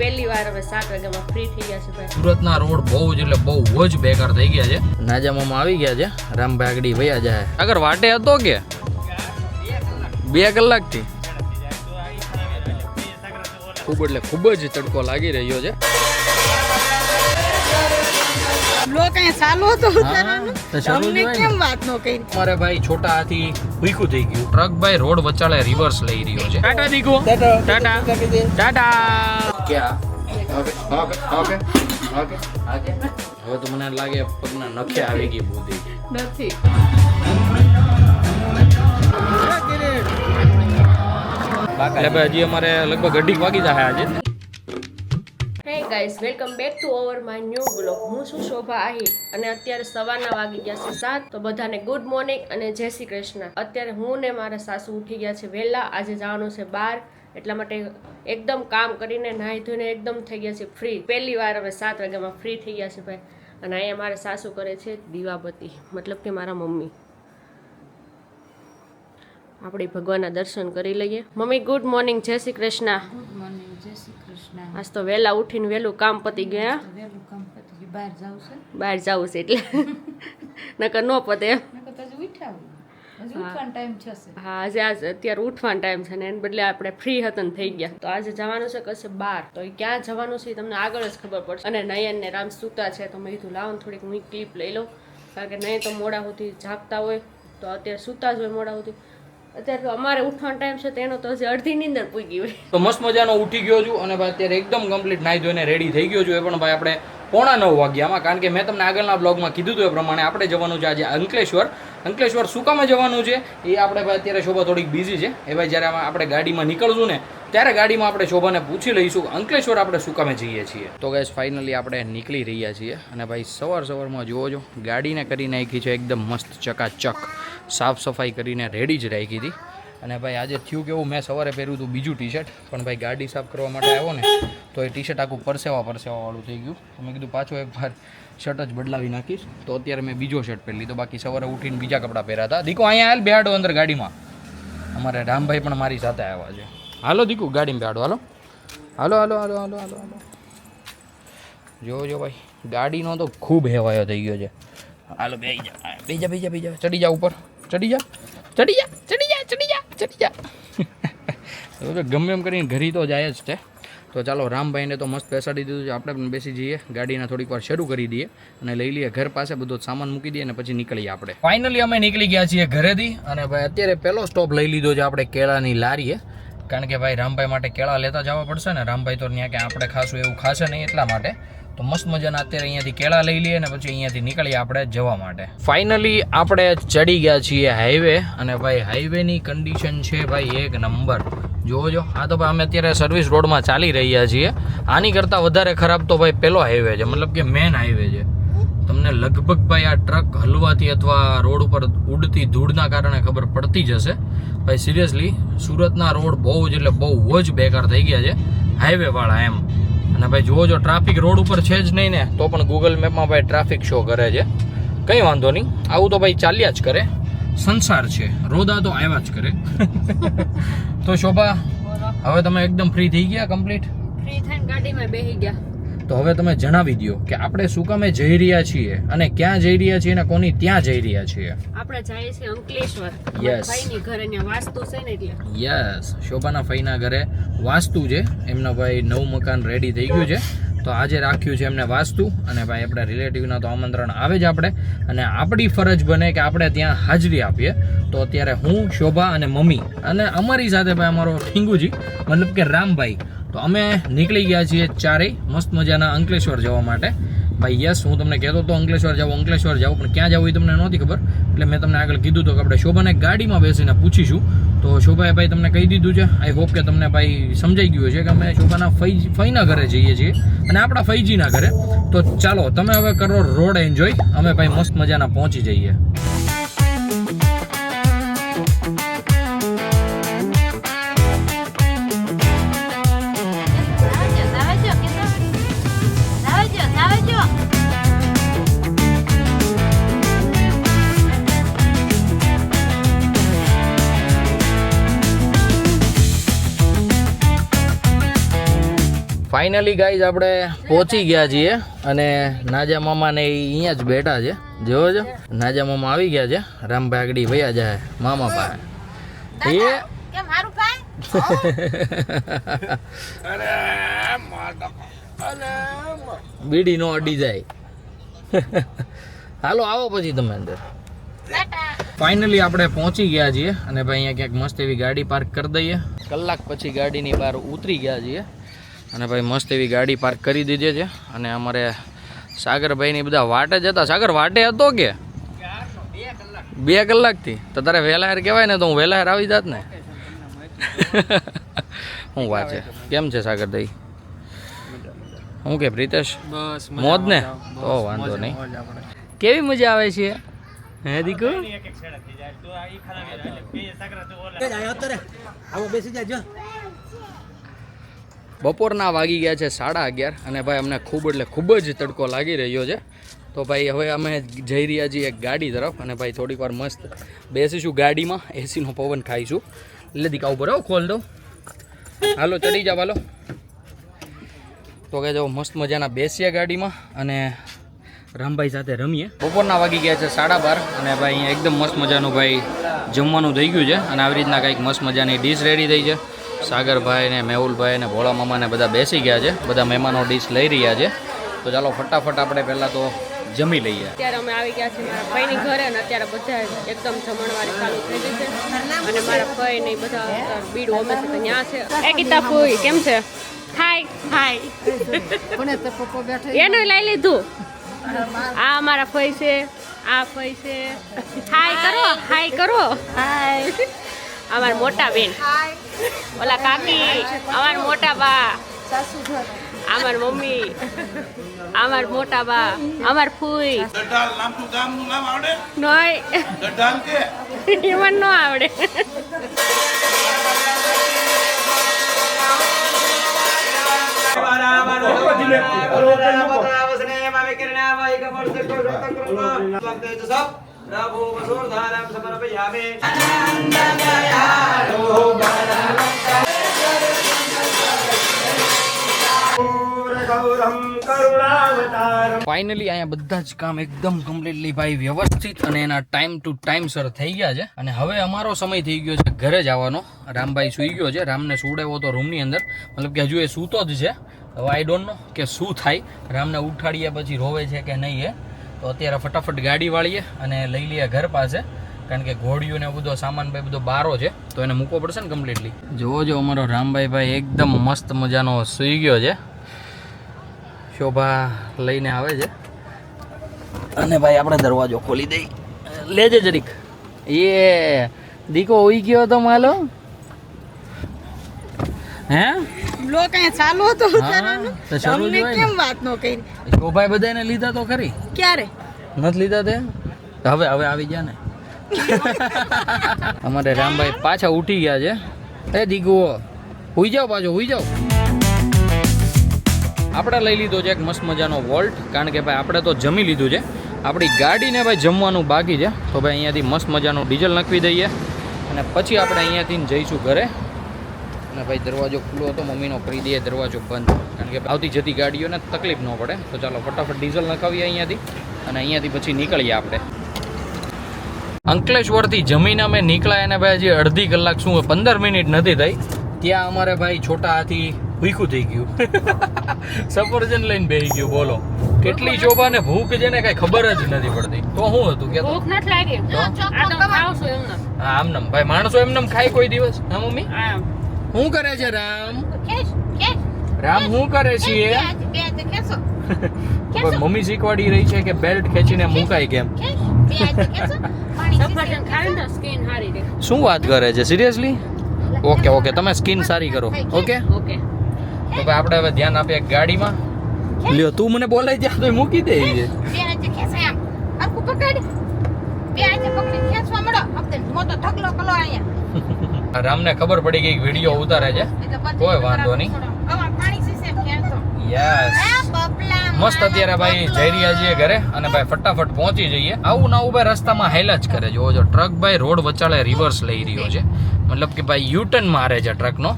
પહેલી વાર હવે 7 વાગ્યામાં ફ્રી થઈ ગયા છે ભાઈ. સુરતના રોડ બહુ જ એટલે બહુ જ બેકાર થઈ ગયા છે. નાજા મામા આવી ગયા છે. રામભાઈ આગળ વયા જાય. આગળ વાટે હતો કે 2 કલાકથી ખૂબ એટલે ખૂબ જ તડકો લાગી રહ્યો છે. અમારે ભાઈ છોટા હાથી ભૂખ્યું થઈ ગયું. ટ્રક ભાઈ રોડ વચાળે રિવર્સ લઈ રહ્યો છે. ટાટા દીકુ ટાટા ટાટા. હવે તો મને લાગે પગના નખે આવી ગઈ બુદ્ધિ નથી. એટલે ભાઈ હજી અમારે લગભગ 2:30 વાગી જાય આજે. હે guys, welcome back to our my new blog. હું છું શોભા આહિર અને અત્યારે સવારના વાગી ગયા છે 7. તો બધાને ગુડ મોર્નિંગ અને જય શ્રી કૃષ્ણ. અત્યારે હું ને મારા સાસુ ઉઠી ગયા છે વહેલા. આજે જવાનું છે બહાર, એટલા માટે એકદમ કામ કરીને નાહી ધોઈને એકદમ થઈ ગયા છે ફ્રી. પહેલી વાર હવે 7 વાગ્યામાં ફ્રી થઈ ગયા છે ભાઈ. અને અહીંયા મારા સાસુ કરે છે દીવાબત્તી, મતલબ કે મારા મમ્મી. આપણે ભગવાનના દર્શન કરી લઈએ. મમ્મી ગુડ મોર્નિંગ, જય શ્રી કૃષ્ણ. ગુડ મોર્નિંગ, જય શ્રી કૃષ્ણ. આજ તો વહેલા ઉઠીને વહેલું કામ પતી ગયા. વહેલું કામ પતી ગયું. બહાર જાવું છે, બહાર જવું છે એટલે નકર ન પતે એમ. નકર તો હજી ઉઠાવું. હજી ઉઠવાનો ટાઈમ થશે. હા, આજે અત્યારે ઉઠવાનો ટાઈમ છે ને એને બદલે આપણે ફ્રી હતા ને થઈ ગયા. તો આજે જવાનું છે કશે બહાર. તો એ ક્યાં જવાનું છે એ તમને આગળ જ ખબર પડશે. અને નયન ને રામ સૂતા છે તો મેં કીધું લાવો ને થોડીક હું ક્લિપ લઈ લઉં, કારણ કે નયન તો મોડા સુધી જાગતા હોય તો અત્યારે સૂતા જ હોય મોડા સુધી. અત્યારે તો અમારે ઉઠવાનો ટાઈમ છે તેનો તો હજી અડધી નીંદર પૂગી હોય. તો મસ્ત મજાનો ઉઠી ગયો છું અને ભાઈ અત્યારે એકદમ કમ્પ્લીટ નાહી ધોઈને રેડી થઈ ગયો છું. એ પણ ભાઈ આપણે 8:45 વાગ્યામાં, કારણ કે મેં તમને આગળના બ્લોગમાં કીધું હતું એ પ્રમાણે આપણે જવાનું છે આજે અંકલેશ્વર. અંકલેશ્વર શું કામ જવાનું છે એ આપણે ભાઈ અત્યારે શોભા થોડીક બિઝી છે. એ ભાઈ જ્યારે આપણે ગાડીમાં નીકળશું ને ત્યારે ગાડીમાં આપણે શોભાને પૂછી લઈશું અંકલેશ્વર આપણે શું કામે જઈએ છીએ. તો ગાઈસ ફાઇનલી આપણે નીકળી રહ્યા છીએ અને ભાઈ સવારમાં જુઓ છો ગાડીને કરી નાખી છે એકદમ મસ્ત ચકાચક. સાફ સફાઈ કરીને રેડી જ રાખી હતી. અને ભાઈ આજે થયું કેવું, મેં સવારે પહેર્યું હતું બીજું ટી શર્ટ, પણ ભાઈ ગાડી સાફ કરવા માટે આવ્યો ને તો એ ટી શર્ટ આખું પરસેવાવાળું થઈ ગયું. તો મેં કીધું પાછો એકવાર શર્ટ જ બદલાવી નાખીશ. તો અત્યારે મેં બીજો શર્ટ પહેરી લીધો. બાકી સવારે ઉઠીને બીજા કપડાં પહેર્યા હતા. દીકો અહીંયા હાલ બેહાડો અંદર ગાડીમાં. અમારે રામભાઈ પણ મારી સાથે આવ્યા છે. હાલો દીકુ ગાડીમાં બેહાડો. હાલો હાલો હાલો હાલો હાલો હાલો હાલો. જો ભાઈ ગાડીનો તો ખૂબ હેવાયો થઈ ગયો છે. હાલો બીજા ચડી જા ઉપર, ચડી જા. ગમે એમ કરીને ઘરી તો જાય જ છે. તો ચાલો રામભાઈને તો મસ્ત બેસાડી દીધું છે. આપણે પણ બેસી જઈએ, ગાડીને થોડીક વાર શરૂ કરી દઈએ અને લઈ લઈએ ઘર પાસે, બધો સામાન મૂકી દઈએ અને પછી નીકળીએ આપણે. ફાઇનલી અમે નીકળી ગયા છીએ ઘરેથી અને ભાઈ અત્યારે પહેલો સ્ટોપ લઈ લીધો છે આપણે કેળાની લારીએ, કારણ કે ભાઈ રામભાઈ માટે કેળા લેતા જવા પડશે ને. રામભાઈ તો ત્યાં કે આપણે ખાશું એવું ખાશે નહીં, એટલા માટે તો મસ્ત મજાના અત્યારે અહીંયાથી કેળા લઈ લઈએ અને પછી અહીંયાથી નીકળીએ આપણે જવા માટે. ફાઇનલી આપણે ચડી ગયા છીએ હાઈવે અને ભાઈ હાઈવેની કન્ડિશન છે ભાઈ એક નંબર. જોવો આ તો ભાઈ અમે અત્યારે સર્વિસ રોડમાં ચાલી રહ્યા છીએ. આની કરતાં વધારે ખરાબ તો ભાઈ પેલો હાઈવે છે, મતલબ કે મેન હાઈવે છે. તમને લગભગ ભાઈ આ ટ્રક હલવાથી અથવા રોડ ઉપર ઉડતી ધૂળના કારણે ખબર પડતી જ હશે. ભાઈ સિરિયસલી સુરતના રોડ બહુ જ એટલે બહુ જ બેકાર થઈ ગયા છે હાઈવેવાળા એમ. અને ભાઈ જુઓ ટ્રાફિક રોડ ઉપર છે જ નહીં ને તો પણ ગૂગલ મેપમાં ભાઈ ટ્રાફિક શો કરે છે. કંઈ વાંધો નહીં, આવું તો ભાઈ ચાલ્યા જ કરે. સંસાર છે, રોદા તો આવ્યા જ કરે. તો શોભા હવે તમે એકદમ ફ્રી થઈ ગયા કમ્પ્લીટ? ફ્રી થઈને ગાડીમાં બેસી ગયા. તો હવે તમે જણાવી દો કે આપણે શું કામે જઈ રહ્યા છીએ અને ક્યાં જઈ રહ્યા છીએ અને કોની ત્યાં જઈ રહ્યા છીએ. આપણે જઈએ છીએ અંકલેશ્વર. Yes. ભાઈની ઘરે ત્યાં વાસ્તુ છે ને એટલે. યસ, શોભાના ફઈના ઘરે વાસ્તુ છે. એમના ભાઈ નવું મકાન રેડી થઈ ગયું છે તો આજે રાખ્યું છે એમને વાસ્તુ. અને ભાઈ આપણા રિલેટિવના તો આમંત્રણ આવે જ આપણે, અને આપણી ફરજ બને કે આપણે ત્યાં હાજરી આપીએ. તો અત્યારે હું, શોભા અને મમ્મી અને અમારી સાથે ભાઈ અમારો ઠીંગુજી મતલબ કે રામભાઈ, તો અમે નીકળી ગયા છીએ ચારેય મસ્ત મજાના અંકલેશ્વર જવા માટે. ભાઈ યસ, હું તમને કહેતો હતો અંકલેશ્વર જાઉં, પણ ક્યાં જવું એ તમને નહોતી ખબર, એટલે મેં તમને આગળ કીધું હતું કે આપણે શોભાને ગાડીમાં બેસીને પૂછીશું. તો શોભાએ ભાઈ તમને કહી દીધું છે. આઈ હોપ કે તમને ભાઈ સમજાઈ ગયું છે કે અમે શોભાના ફઈના ઘરે જઈએ છીએ અને આપણા ફઈજીના ઘરે. તો ચાલો તમે હવે કરો રોડ એન્જોય, અમે ભાઈ મસ્ત મજાના પહોંચી જઈએ. ફાઇનલી ગાઈઝ આપણે પહોંચી ગયા છીએ અને નાજા મામા ને અહીંયા જ બેઠા છે. જોવો છો નાજા મામા આવી ગયા છે. રામભાઈ આગળ વયા જાય મામા પાસે. બીડી નો અડી જાય. હાલો આવો પછી તમે અંદર. ફાઇનલી આપણે પહોંચી ગયા છીએ અને ભાઈ અહીંયા ક્યાંક મસ્ત એવી ગાડી પાર્ક કરી દઈએ. કલાક પછી ગાડીની બહાર ઉતરી ગયા છીએ અને ભાઈ મસ્ત એવી ગાડી પાર્ક કરી દીધી છે. અને અમારે સાગરભાઈની બધા વાટે જ હતા. સાગર વાટે હતો કે 2 કલાકથી? તો તારે વહેલા હાર કહેવાય ને તો હું વહેલા હાર આવી જાત ને. શું વાત છે? કેમ છે સાગરભાઈ? શું કે પ્રિતેશ? મોજ ને? તો વાંધો નહીં. કેવી મજા આવે છે હે દીકુ? બપોરના વાગી ગયા છે 11:30 અને ભાઈ અમને ખૂબ એટલે ખૂબ જ તડકો લાગી રહ્યો છે. તો ભાઈ હવે અમે જઈ રહ્યા છીએ એક ગાડી તરફ અને ભાઈ થોડીક વાર મસ્ત બેસીશું ગાડીમાં, એસીનો પવન ખાઈશું. એટલે દીકા ઉપર આવો ખોલ દો. હાલો ચડી જાવ હાલો. તો કે જો મસ્ત મજાના બેસીએ ગાડીમાં અને રામભાઈ સાથે રમીએ. બપોરના વાગી ગયા છે 12:30 અને ભાઈ અહીંયા એકદમ મસ્ત મજાનું ભાઈ જમવાનું થઈ ગયું છે અને આવી રીતના કંઈક મસ્ત મજાની ડીશ રેડી થઈ છે. સાગરભાઈ ને મેહુલભાઈ ને ભોળા મામા ને બધા બેસી ગયા છે. બધા મહેમાનો ડીશ લઈ રહ્યા છે. તો ચાલો ફટાફટ આપણે પહેલાં તો જમી લઈએ. અત્યારે અમે આવી ગયા છીએ મારા ભાઈની ઘરે અને અત્યારે બધા એકદમ જમણવારી ચાલુ થઈ ગઈ છે અને મારા ભાઈ ને બધા બીડ હોમે છે તો ત્યાં છે. એ ગીતા ફૂઈ કેમ છે? હાય હાય. કોને તો પપ્પો બેઠો એનું લઈ લીધું. આ અમારા ફઈ છે, આ ફઈ છે. હાય કરો, હાય કરો. હાય. અમારા મોટા બેન, ઓલા કાકી, અમારા મોટા બા, અમાર મમ્મી, અમાર મોટા બા, અમાર ફૂઈ. ગઢાલ નામનું ગામનું નામ આવડે? નોય ગઢાલ કે? એમાં ન આવડે. ફાઇનલી અહીંયા બધા જ કામ એકદમ કમ્પ્લીટલી ભાઈ વ્યવસ્થિત અને એના ટાઈમ ટુ ટાઈમ સર થઈ ગયા છે અને હવે અમારો સમય થઈ ગયો છે ઘરે જવાનો. રામભાઈ સૂઈ ગયો છે. રામને સુડાવ્યો તો રૂમની અંદર, મતલબ કે હજુ એ સૂતો જ છે. હવે આઈ ડોન્ટ નો કે શું થાય. રામને ઉઠાડીએ પછી રોવે છે કે નહીં એ. તો અત્યારે ફટાફટ ગાડી વાળીએ અને લઈ લઈએ ઘર પાસે, કારણ કે ઘોડીઓ ને બધો સામાન ભાઈ બધો બારો છે તો એને મૂકવો પડશે ને કમ્પ્લીટલી. જોવો જો અમારો રામભાઈ ભાઈ એકદમ મસ્ત મજાનો સૂઈ ગયો છે. શોભા લઈને આવે છે અને ભાઈ આપણે દરવાજો ખોલી દઈ. લેજે જરીક. એ દીકો ઉઈ ગયો તો માલો હે બ્લોક અહીંયા ચાલુ હતો હા, ઉતારવાનું. તો શરૂ જ તમને હોય ને. કેમ વાત નો કરી? શોભાઈ બધાને લીધા તો ખરી? ક્યારે? નથી લીધા તે? હવે હવે આવી ગયા ને. અમારે રામભાઈ પાછા ઉઠી ગયા છે. એ દીકુઓ હુઈ જાઓ, પાછો હુઈ જાઓ. આપણે લઈ લીધો છે એક મસ્ત મજાનો વોલ્ટ, કારણ કે ભાઈ આપણે તો જમી લીધું છે. આપણી ગાડીને ભાઈ જમવાનું બાકી છે. તો ભાઈ અહીંયાથી મસ્ત મજાનું ડીઝલ નાખવી દઈએ અને પછી આપણે અહીંયાથી જઈશું ઘરે. અને ભાઈ દરવાજો ખુલ્લો હતો, મમ્મીનો કરી દઈએ દરવાજો બંધ, કારણ કે આવતી જતી ગાડીઓને તકલીફ ન પડે. તો ચાલો ફટાફટ ડીઝલ નખાવીએ અહીંયાથી અને અહીંયાથી પછી નીકળીએ આપણે. અંકલેશ્વરથી જમીને અમે નીકળ્યા અને ભાઈ હજી અડધી કલાક શું 15 મિનિટ નથી થઈ ત્યાં અમારે ભાઈ છોટા હાથી ભૂખ્યું થઈ ગયું. સફરજન લઈને બેસી ગયું. બોલો કેટલી શોભા ને ભૂખ છે ને કઈ ખબર જ નથી પડતી. તો શું હતું કે ભૂખ નથી લાગી. આ તો ખાવ છો એમને. આમનમ ભાઈ માણસો એમનેમ ખાય કોઈ દિવસ? હા મમ્મી આમ શું કરે છે રામ? કેશ કેશ રામ શું કરે છે? બે કેસો મમ્મી શીખવાડી રહી છે કે બેલ્ટ ખેંચીને મુકાય કેમ. કેશ બે કેસો પાણી સફરજન ખાય ને સ્કિન હારી રહે. શું વાત કરે છે સિરિયસલી? ઓકે ઓકે તમે સ્કિન સારી કરો. ઓકે ઓકે તો ભાઈ આપણે હવે ધ્યાન આપીએ ગાડીમાં. લ્યો તું મને બોલાઈ જા તો મૂકી દે. બે આજે ખેસે આમ આખું પકડ બે આજે પકડી ખેસવા મળો અબતે મોટો ઢગલો કલો અહીંયા રામને ખબર પડી ગઈ વિડીયો ઉતારે છે. કોઈ વાંધો નહીં. હવે પાણી સીસે ખેસો યસ આ બબલા મસ્ત. અત્યારે ભાઈ જઈ રહ્યા છીએ ઘરે અને ભાઈ ફટાફટ પહોંચી જઈએ. આવું ના ઉભા રસ્તામાં હેલા જ કરે. જોવો જો ટ્રક ભાઈ રોડ વચાળે રિવર્સ લઈ રહ્યો છે, મતલબ કે ભાઈ યુટર્ન મારે છે ટ્રકનો.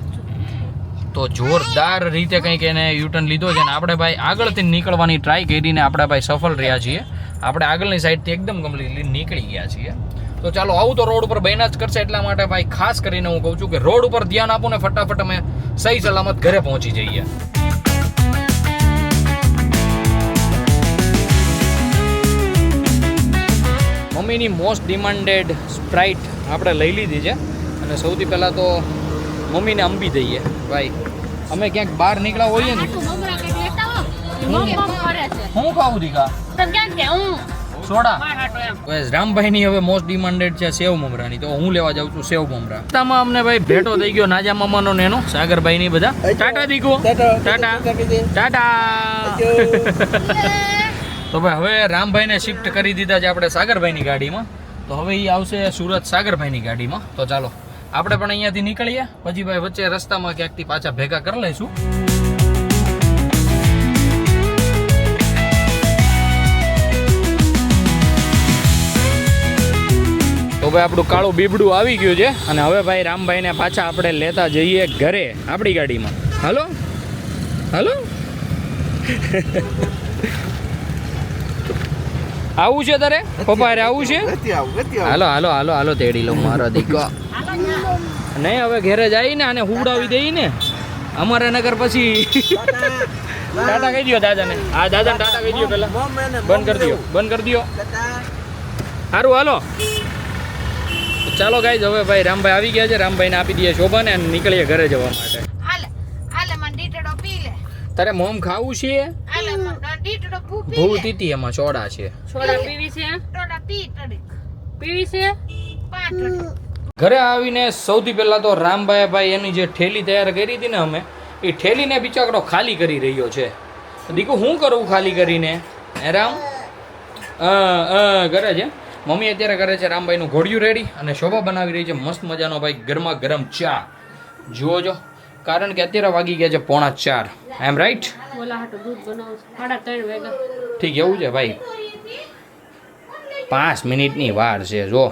તો જોરદાર રીતે કંઈક એને યુટર્ન લીધો છે ને આપણે ભાઈ આગળથી નીકળવાની ટ્રાય કરીને આપણે ભાઈ સફળ રહ્યા છીએ. આપણે આગળની સાઈડથી એકદમ કમ્પ્લીટલી નીકળી ગયા છીએ. તો ચાલો આવું તો રોડ ઉપર બન્યા જ કરશે, એટલા માટે ભાઈ ખાસ કરીને હું કહું છું કે રોડ ઉપર ધ્યાન આપો ને ફટાફટ અમે સહી સલામત ઘરે પહોંચી જઈએ. મમ્મીની મોસ્ટ ડિમાન્ડેડ સ્પ્રાઇટ આપણે લઈ લીધી છે અને સૌથી પહેલાં તો મમ્મીને અંબી દઈએ. ભાઈ અમે ક્યાંક બહાર નીકળ્યા હોઈએ ને હું ખાવું દીકા સોડા. રામભાઈની હવે મોસ્ટ ડિમાન્ડેડ છે સેવ મમરાની, તો હું લેવા જાઉં છું સેવ મમરા. રસ્તામાં અમને ભાઈ ભેટો થઈ ગયો નાજા મામાનો ને એનો સાગરભાઈની બધા. ટાટા દીકુ, ટાટા ટાટા. તો ભાઈ હવે રામભાઈને શિફ્ટ કરી દીધા છે આપણે સાગરભાઈની ગાડીમાં. તો હવે એ આવશે સુરત સાગરભાઈની ગાડીમાં. તો ચાલો આપણે પણ અહીંયાથી નીકળીએ, પછી ભાઈ વચ્ચે રસ્તામાં ક્યાંકથી પાછા ભેગા કરી લઈશું. તો ભાઈ આપણું કાળું બીબડું આવી ગયું છે અને હવે ભાઈ રામભાઈને પાછા આપણે લેતા જઈએ ઘરે આપણી ગાડીમાં. હાલો હાલો. આવું છે તારે પપ્પા અરે આવું છે? હાલો હાલો હાલો હાલો તેડી લઉં મારો દીકરો. નહીં હવે ઘરે જઈ ને અને હુવડાવી દઈ ને અમારે નગર પછી. ટાટા કહી દો દાદાને. હા દાદાને ટાટા કહી દો પેલા. બંધ કરી દો, બંધ કરી દો. સારું હાલો ચાલો ગાઈઝ હવે ભાઈ રામભાઈ આવી ગયા છે. રામભાઈને આપી દઈએ શોભાને અને નીકળીએ ઘરે જવા માટે. તારે મોમ ખાવું છે? ભૂ તીતી એમાં સોડા છે. સોડા પીવી છે? ઘરે આવીને સૌથી પહેલા તો રામભાઈ ભાઈ એની જે ઠેલી તૈયાર કરી હતી ને અમે એ ઠેલીને બિચારો ખાલી કરી રહ્યો છે. દીકુ શું કરું ખાલી કરીને? હે રામ કરે છે. મમ્મી અત્યારે કરે છે રામભાઈનું ઘોડિયું રેડી અને શોભા બનાવી રહી છે મસ્ત મજાનો ભાઈ ગરમા ગરમ ચા. જુઓ જો, કારણ કે અત્યારે વાગી ગયા છે 3:45. આઈ એમ રાઈટ? ઠીક એવું છે ભાઈ, 5 મિનિટની વાર છે જો.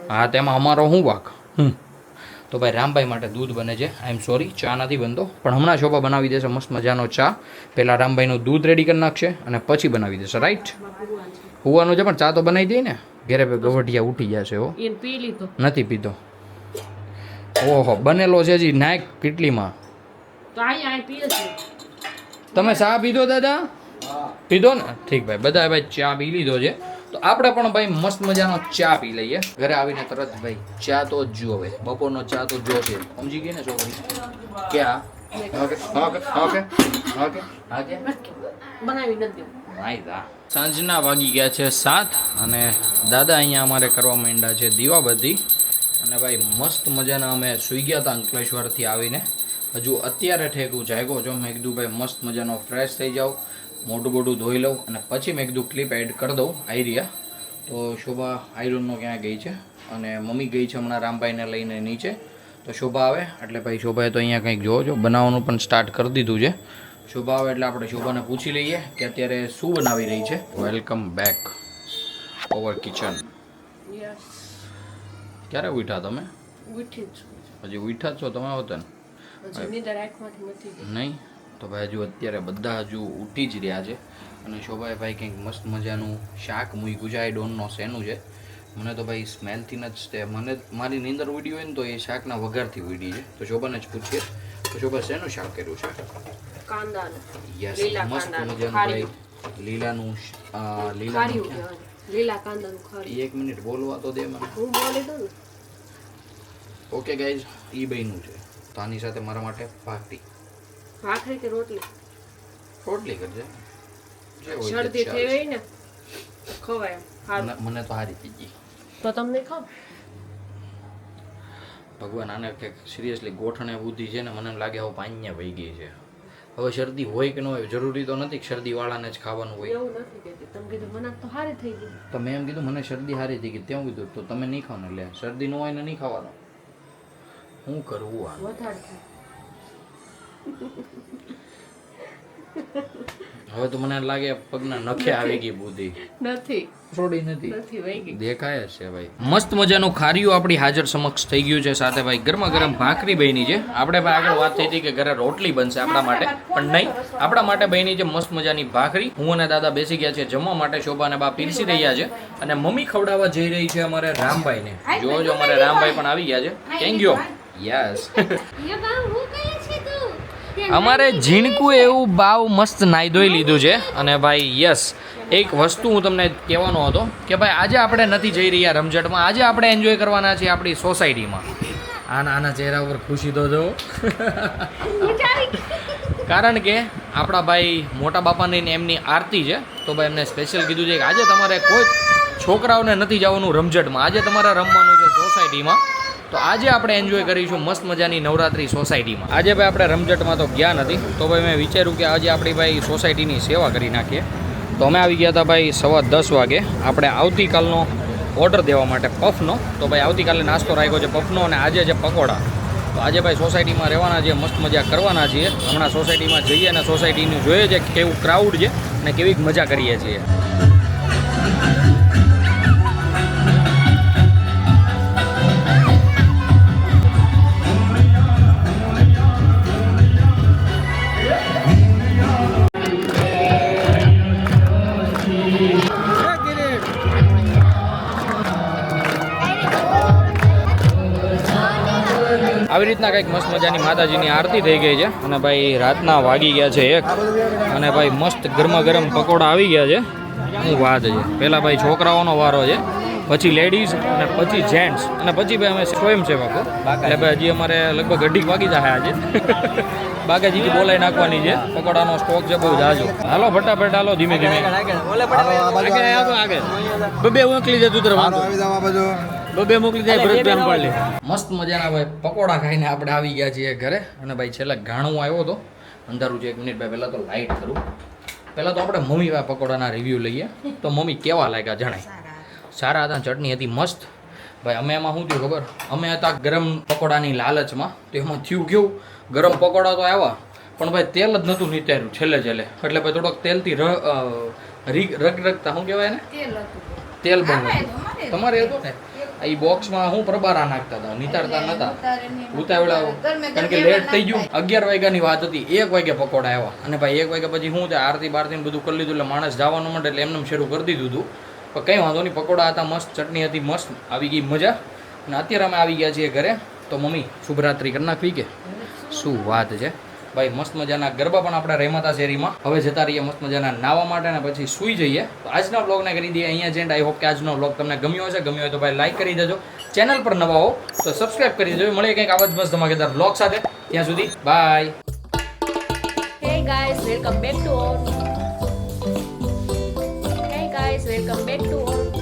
હા તેમાં અમારો શું વાક. તો ભાઈ રામભાઈ માટે દૂધ બને છે. આઈ એમ સોરી ચા નથી બનતો, પણ હમણાં શોભા બનાવી દેશે મસ્ત મજાનો ચા. પહેલાં રામભાઈનું દૂધ રેડી કરી નાખશે અને પછી બનાવી દેશે. રાઈટ? હુવાનું છે પણ ચા તો બનાવી દઈ ને. ઘેરે ગવટિયા ઉઠી જશે. હો નથી પીતો. ઓહો બનેલો છે જી નાયક કેટલીમાં. તમે ચા પીધો દાદા? પીધો ને? ઠીક ભાઈ બધા ભાઈ ચા પી લીધો છે. તો આપણે પણ ભાઈ મસ્ત મજાનો ચા પી લઈએ. ઘરે આવીને તરત ભાઈ ચા તો જ જોવે, બપોરનો ચા તો જોશે. સમજી ગઈ ને છોકરી? ક્યાં okay okay okay okay okay બનાવી નથી. સાંજના વાગી ગયા છે 7 અને દાદા અહીંયા અમારે કરવા માંડ્યા છે દીવાબત્તી. અને ભાઈ મસ્ત મજાના અમે સૂઈ ગયા હતા અંકલેશ્વરથી આવીને. હજુ અત્યારે ઠેકું જાગ્યો છો. મેં કીધું ભાઈ મસ્ત મજાનો ફ્રેશ થઈ જાઉં, મોઢું બોઢું ધોઈ લઉં અને પછી મેં કીધું ક્લિપ એડ કરી દઉં આઈરિયા. તો શોભા આયરનનો ક્યાં ગઈ છે અને મમ્મી ગઈ છે હમણાં રામભાઈને લઈને નીચે. તો શોભા આવે એટલે ભાઈ શોભાએ તો અહીંયા કંઈક જોવો છો બનાવવાનું પણ સ્ટાર્ટ કરી દીધું છે. શોભા આવે એટલે આપણે શોભાને પૂછી લઈએ કે અત્યારે શું બનાવી રહી છે. Welcome back over kitchen. ક્યારે ઉઠ્યા તમે? હજી ઉઠ્યા જ છો તમે? હોત ને નહીં તો ભાઈ હજુ અત્યારે બધા હજુ ઉઠી જ રહ્યા છે. અને શોભાએ ભાઈ કંઈક મસ્ત મજાનું શાક મૂક્યું છે. આઈ ડોન્ટ નો શેનું છે. મને તો ભાઈ સ્મેલથી જ તે મને મારી નીંદર ઉડી હોય ને તો એ શાકના વઘારથી ઉડી છે. તો શોભાને જ પૂછીએ તો શોભા શેનું શાક કર્યું છે? કાંદાનું. યસ મસ્ત મજાનું ભાઈ લીલાનું લીલા કાંદાનું ખારી. 1 મિનિટ બોલવા તો દે મને. હું બોલી દઉં ને. ઓકે ગાઈઝ ઈ બન્યું છે. તો આની સાથે મારા માટે ભાખરી કે રોટલી? રોટલી કરજે. શરદી થઈ ગઈ ને ખવાય મને તો હારી થઈ ગઈ. તો તમને ખાવ. ભગવાન આને કે સિરિયસલી ગોઠણે બુદ્ધિ છે ને મને લાગે હવે પાંયા વહી ગઈ છે. હવે શરદી હોય કે ન હોય જરૂરી તો નથી કે શરદી વાળાને જ ખાવાનું હોય. એવું નથી કહેતી. તમે કીધું મને તો હારી થઈ ગઈ. તો મેં એમ કીધું મને શરદી હારી થઈ ગઈ ત્યાં કીધું તો તમે નહીં ખાવ ને લે શરદી ન હોય ને નહીં ખાવાનું. શું કરવું આ? વધારે થાય. હવે તો મને લાગે પગના નખે આવી ગઈ બુદ્ધિ. નથી થોડી નથી નથી વહી ગઈ. દેખાય જ છે ભાઈ. મસ્ત મજાનું ખારીયું આપણી હાજર સમક્ષ થઈ ગયું છે. સાથે ભાઈ ગરમા ગરમ ભાખરી બની છે. આપણે ભાઈ આગળ વાત થઈ હતી કે ઘરે રોટલી બનશે આપણા માટે, પણ નહીં, આપણા માટે બની છે મસ્ત મજાની ભાખરી. હું અને દાદા બેસી ગયા છે જમવા માટે. શોભા અને બા પીરસી રહ્યા છે અને મમ્મી ખવડાવવા જઈ રહી છે અમારે રામભાઈને. જોજો અમારે રામભાઈ પણ આવી ગયા છે. Thank you. યસ. અમારે ઝીણકું એવું બાવ મસ્ત નાઈ ધોઈ લીધું છે. અને ભાઈ યસ, એક વસ્તુ હું તમને કહેવાનો હતો કે ભાઈ આજે આપણે નથી જઈ રહ્યા રમઝટમાં. આજે આપણે એન્જોય કરવાના છીએ આપણી સોસાયટીમાં. આના ચહેરા ઉપર ખુશી તો જો. કારણ કે આપણા ભાઈ મોટા બાપાની ને એમની આરતી છે, તો ભાઈ એમને સ્પેશિયલ કીધું છે કે આજે તમારે કોઈ છોકરાઓને નથી જવાનું રમઝટમાં, આજે તમારે રમવાનું છે સોસાયટીમાં. તો આજે આપણે એન્જોય કરીશું મસ્ત મજાની નવરાત્રી સોસાયટીમાં. આજે ભાઈ આપણે રમઝટમાં તો ગયા નથી, તો ભાઈ મેં વિચાર્યું કે આજે આપણી ભાઈ સોસાયટીની સેવા કરી નાખીએ. તો અમે આવી ગયા હતા ભાઈ 10:15 વાગે આપણે આવતીકાલનો ઓર્ડર દેવા માટે પફનો. તો ભાઈ આવતીકાલે નાસ્તો રાખ્યો છે પફનો અને આજે છે પકોડા. તો આજે ભાઈ સોસાયટીમાં રહેવાના છીએ, મસ્ત મજા કરવાના છીએ. હમણાં સોસાયટીમાં જઈએ અને સોસાયટીનું જોઈએ છે કેવું ક્રાઉડ છે અને કેવી મજા કરીએ છીએ. આવી રીતના કંઈક મસ્ત મજાની માતાજીની આરતી થઈ ગઈ છે અને ભાઈ રાતના વાગી ગયા છે 1 અને ભાઈ મસ્ત ગરમા ગરમ પકોડા આવી ગયા છે. શું વાત છે. પહેલાં ભાઈ છોકરાઓનો વારો છે, પછી લેડીઝ અને પછી જેન્ટ્સ અને પછી ભાઈ અમે સ્વયંસેવકો. એટલે ભાઈ હજી અમારે લગભગ 2:30 વાગી જાય આજે. બાગાજીથી બોલાવી નાખવાની છે. પકોડાનો સ્ટોક છે બહુ જાજો. હાલો ફટાફટ હાલો, ધીમે ધીમે બે મોકલી દે તું બે મોકલી જાય ભરતભાઈ પાડલે. મસ્ત મજાના ભાઈ પકોડા ખાઈને આપણે આવી ગયા છીએ ઘરે. અને ભાઈ છેલ્લે ઘાણું આવ્યો હતો, અંધારું છે 1 મિનિટ ભાઈ. પહેલાં તો લાઇટ કરું. પહેલાં તો આપણે મમ્મી ભાઈ પકોડાના રિવ્યૂ લઈએ. તો મમ્મી કેવા લાગ્યા જણાય? સારા હતા. ચટણી હતી મસ્ત. ભાઈ અમે એમાં શું થયું ખબર? અમે હતા ગરમ પકોડાની લાલચમાં. તો એમાં થયું કેવું, ગરમ પકોડા તો આવ્યા પણ ભાઈ તેલ જ નહોતું નીતાર્યું છેલ્લે. એટલે ભાઈ થોડોક તેલથી રગરગતા શું કહેવાય ને, તેલ બનવું. તમારે હતું ને એ બોક્સમાં હું પ્રબારા નાખતા હતા, નિતારતા નહોતા, ઉતાવળા. કારણ કે લેટ થઈ ગયું. 11 વાગ્યાની વાત હતી, 1 વાગે પકોડા આવ્યા. અને ભાઈ 1 વાગ્યા પછી શું થાય, આરતી બારતીને બધું કરી લીધું એટલે માણસ જવાનું માટે એટલે એમને શરૂ કરી દીધું હતું. પણ કંઈ વાંધો નહીં, પકોડા હતા મસ્ત, ચટણી હતી મસ્ત, આવી ગઈ મજા. અને અત્યારે અમે આવી ગયા છીએ ઘરે. તો મમ્મી શુભરાત્રી કરી નાખવી કે શું વાત છે ભાઈ. મસ્ત મજાના ગરબા પણ આપણે રમતા શેરીમાં. હવે જતા રહીએ મસ્ત મજાના નાવા માટે અને પછી સૂઈ જઈએ. તો આજના વ્લોગને કરી દઈએ અહીંયા જેન્ટ. આઈ હોપ કે આજનો વ્લોગ તમને ગમ્યો હશે. ગમ્યો હોય તો ભાઈ લાઈક કરી દેજો. ચેનલ પર નવા હો તો સબસ્ક્રાઇબ કરી દેજો. મળીએ કંઈક આવા જ મસ્ત ધમાકેદાર વ્લોગ સાથે. ત્યાં સુધી by. Hey guys, welcome back to our